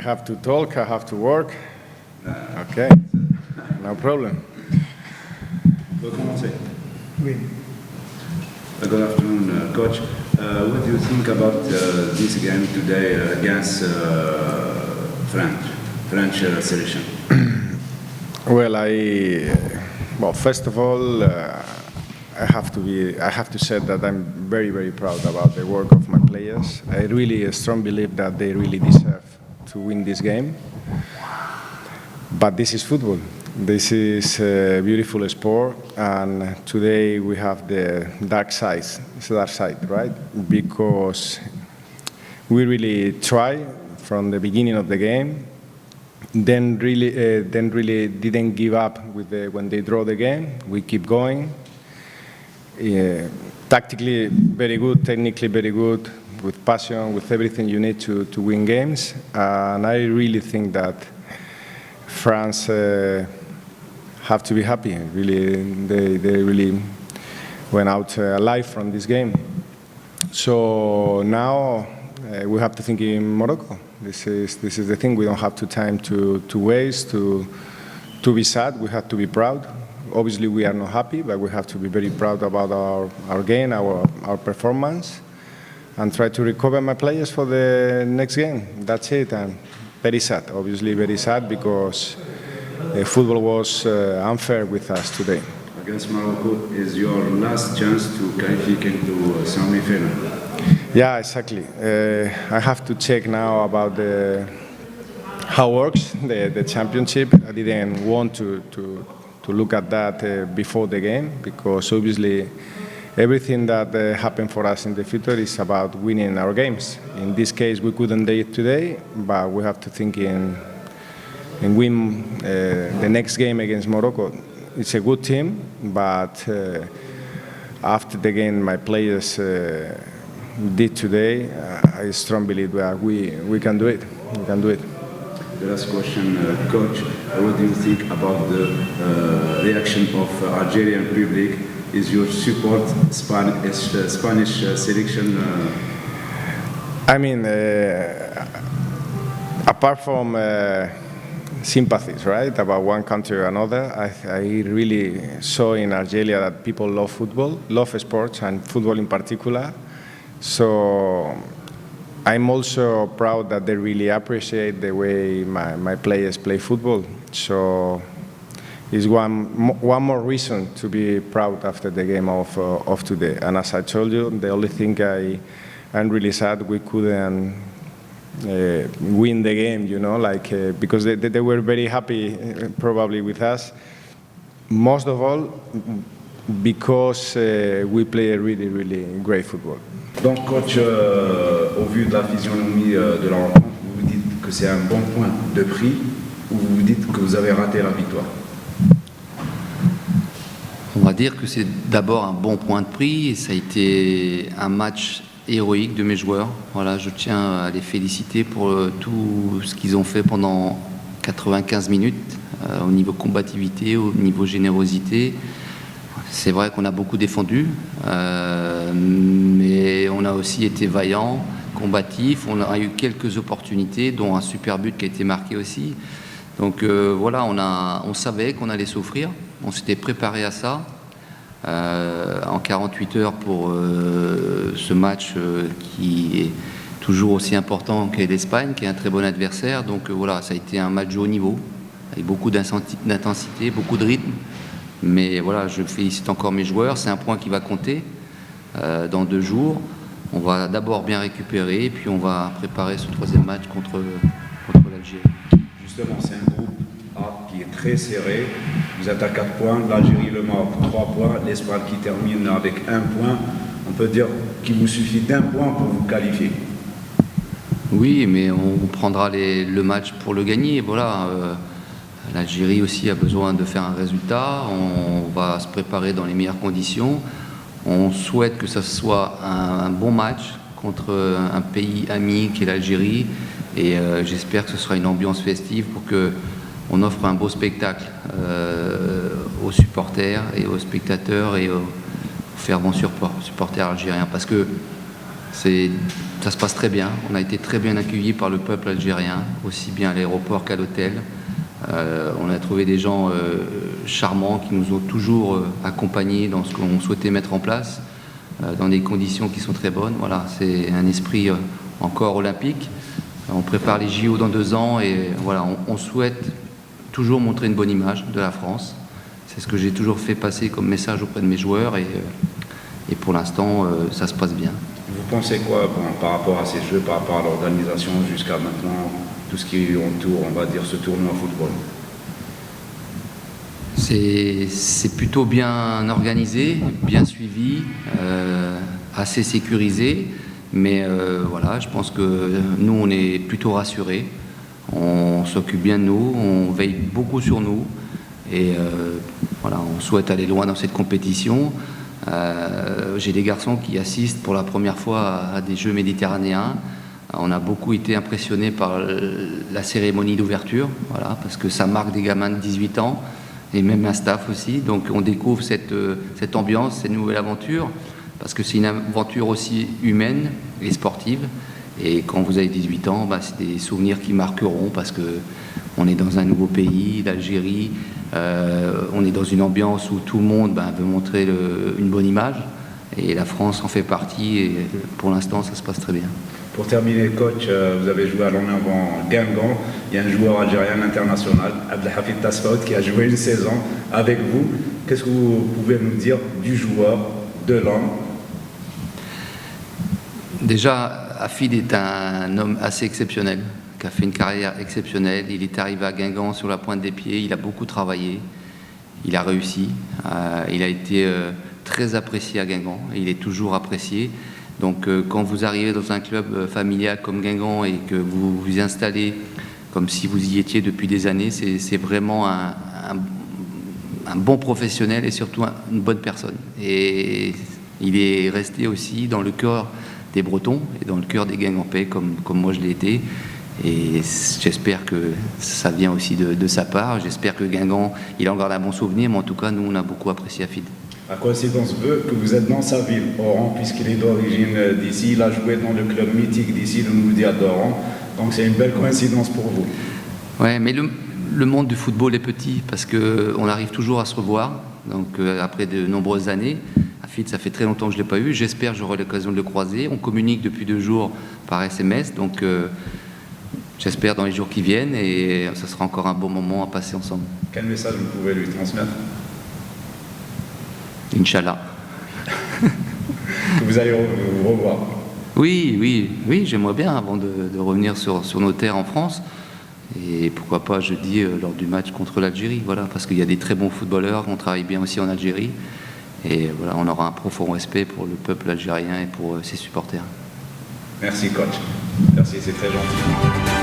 have to talk, I have to work. Okay, no problem. Oui. Good afternoon, Coach. What do you think about this game today against French selection? Well, first of all, I have to say that I'm very, very proud about the work of my players. I really strongly believe that they really deserve to win this game. But this is football. This is a beautiful sport, and today we have the dark side. It's the dark side, right? Because we really try from the beginning of the game. Then really didn't give up when they draw the game. We keep going. Tactically very good, technically very good, with passion, with everything you need to win games. And I really think that France have to be happy. Really, they really went out alive from this game. So now we have to think in Morocco. This is the thing. We don't have time to waste, to be sad. We have to be proud. Obviously, we are not happy, but we have to be very proud about our game, our performance, and try to recover my players for the next game. That's it. And very sad, obviously very sad, because football was unfair with us today. Against Morocco is your last chance to qualify into semi-final. Yeah, exactly. I have to check now about how works the championship. I didn't want to look at that before the game, because obviously everything that happened for us in the future is about winning our games. In this case, we couldn't do it today, but we have to think in win the next game against Morocco. It's a good team, but after the game my players did today, I strongly believe that we can do it. We can do it. The last question, Coach, what do you think about the reaction of Algerian public? Is your support Spanish selection? I mean, apart from sympathies, right, about one country or another, I really saw in Algeria that people love football, love sports, and football in particular. So I'm also proud that they really appreciate the way my players play football. So it's one more reason to be proud after the game of today. And as I told you, the only thing I'm really sad we couldn't win the game, you know, because they were very happy probably with us. Most of all, because we play a really, really great football. Donc, coach, au vu de la physionomie de la rencontre, vous vous dites que c'est un bon point de prix, ou vous vous dites que vous avez raté la victoire? On va dire que c'est d'abord un bon point de prix, et ça a été un match héroïque de mes joueurs. Voilà, je tiens à les féliciter pour tout ce qu'ils ont fait pendant 95 minutes, au niveau combativité, au niveau générosité. C'est vrai qu'on a beaucoup défendu, mais on a aussi été vaillant, combatif. On a eu quelques opportunités, dont un super but qui a été marqué aussi. Donc voilà, on savait qu'on allait souffrir. On s'était préparé à ça. En 48 heures pour ce match qui est toujours aussi important qu'est l'Espagne, qui est un très bon adversaire. Donc voilà, ça a été un match de haut niveau, avec beaucoup d'intensité, beaucoup de rythme. Mais voilà, je félicite encore mes joueurs. C'est un point qui va compter dans 2 jours. On va d'abord bien récupérer, puis on va préparer ce 3e match contre l'Algérie. Justement, c'est un groupe A qui est très serré. Vous êtes à 4 points, l'Algérie, le Maroc 3 points, l'Espagne qui termine avec 1 point. On peut dire qu'il vous suffit d'1 point pour vous qualifier. Oui, mais on prendra le match pour le gagner. Voilà. L'Algérie aussi a besoin de faire un résultat. On va se préparer dans les meilleures conditions. On souhaite que ce soit un bon match contre un pays ami qui est l'Algérie. Et j'espère que ce sera une ambiance festive pour qu'on offre un beau spectacle aux supporters et aux spectateurs et aux fervents supporters algériens. Parce que Ça se passe très bien. On a été très bien accueillis par le peuple algérien, aussi bien à l'aéroport qu'à l'hôtel. On a trouvé des gens charmants qui nous ont toujours accompagnés dans ce qu'on souhaitait mettre en place, dans des conditions qui sont très bonnes. Voilà, c'est un esprit encore olympique. On prépare les JO dans 2 ans et voilà, on souhaite toujours montrer une bonne image de la France. C'est ce que j'ai toujours fait passer comme message auprès de mes joueurs et pour l'instant, ça se passe bien. Vous pensez quoi par rapport à ces jeux, par rapport à l'organisation jusqu'à maintenant, tout ce qui entoure, on va dire, ce tournoi football? C'est plutôt bien organisé, bien suivi, assez sécurisé. Mais voilà, je pense que nous, on est plutôt rassurés. On s'occupe bien de nous, on veille beaucoup sur nous. Et voilà, on souhaite aller loin dans cette compétition. J'ai des garçons qui assistent pour la première fois à des Jeux méditerranéens. On a beaucoup été impressionnés par la cérémonie d'ouverture, voilà, parce que ça marque des gamins de 18 ans et même un staff aussi. Donc on découvre cette ambiance, cette nouvelle aventure, parce que c'est une aventure aussi humaine et sportive. Et quand vous avez 18 ans, c'est des souvenirs qui marqueront, parce qu'on est dans un nouveau pays, l'Algérie. On est dans une ambiance où tout le monde veut montrer une bonne image. Et la France en fait partie. Et pour l'instant, ça se passe très bien. Pour terminer, coach, vous avez joué à l'Orléans Guingamp. Il y a un joueur algérien international, Abdelhafid Tasfaout, qui a joué une saison avec vous. Qu'est-ce que vous pouvez nous dire du joueur, de l'homme? Déjà, Hafid est un homme assez exceptionnel, qui a fait une carrière exceptionnelle. Il est arrivé à Guingamp sur la pointe des pieds, il a beaucoup travaillé, il a réussi. Il a été très apprécié à Guingamp, et il est toujours apprécié. Donc quand vous arrivez dans un club familial comme Guingamp et que vous vous installez comme si vous y étiez depuis des années, c'est vraiment un bon professionnel et surtout une bonne personne. Et il est resté aussi dans le cœur des Bretons et dans le cœur des Guingampais comme moi je l'ai été. Et j'espère que ça vient aussi de sa part. J'espère que Guingamp, il en garde un bon souvenir, mais en tout cas, nous, on a beaucoup apprécié Hafid. La coïncidence veut que vous êtes dans sa ville, Oran, puisqu'il est d'origine d'ici. Il a joué dans le club mythique d'ici, le Moudia d'Oran. Donc c'est une belle coïncidence pour vous. Ouais, mais le monde du football est petit, parce qu'on arrive toujours à se revoir. Donc après de nombreuses années, Hafid, ça fait très longtemps que je ne l'ai pas eu. J'espère que j'aurai l'occasion de le croiser. On communique depuis 2 jours par SMS, donc j'espère dans les jours qui viennent, et ça sera encore un bon moment à passer ensemble. Quel message vous pouvez lui transmettre? Inch'Allah. Que vous allez vous revoir. Oui, j'aimerais bien avant de revenir sur nos terres en France. Et pourquoi pas jeudi lors du match contre l'Algérie, voilà, parce qu'il y a des très bons footballeurs, on travaille bien aussi en Algérie. Et voilà, on aura un profond respect pour le peuple algérien et pour ses supporters. Merci coach. Merci, c'est très gentil.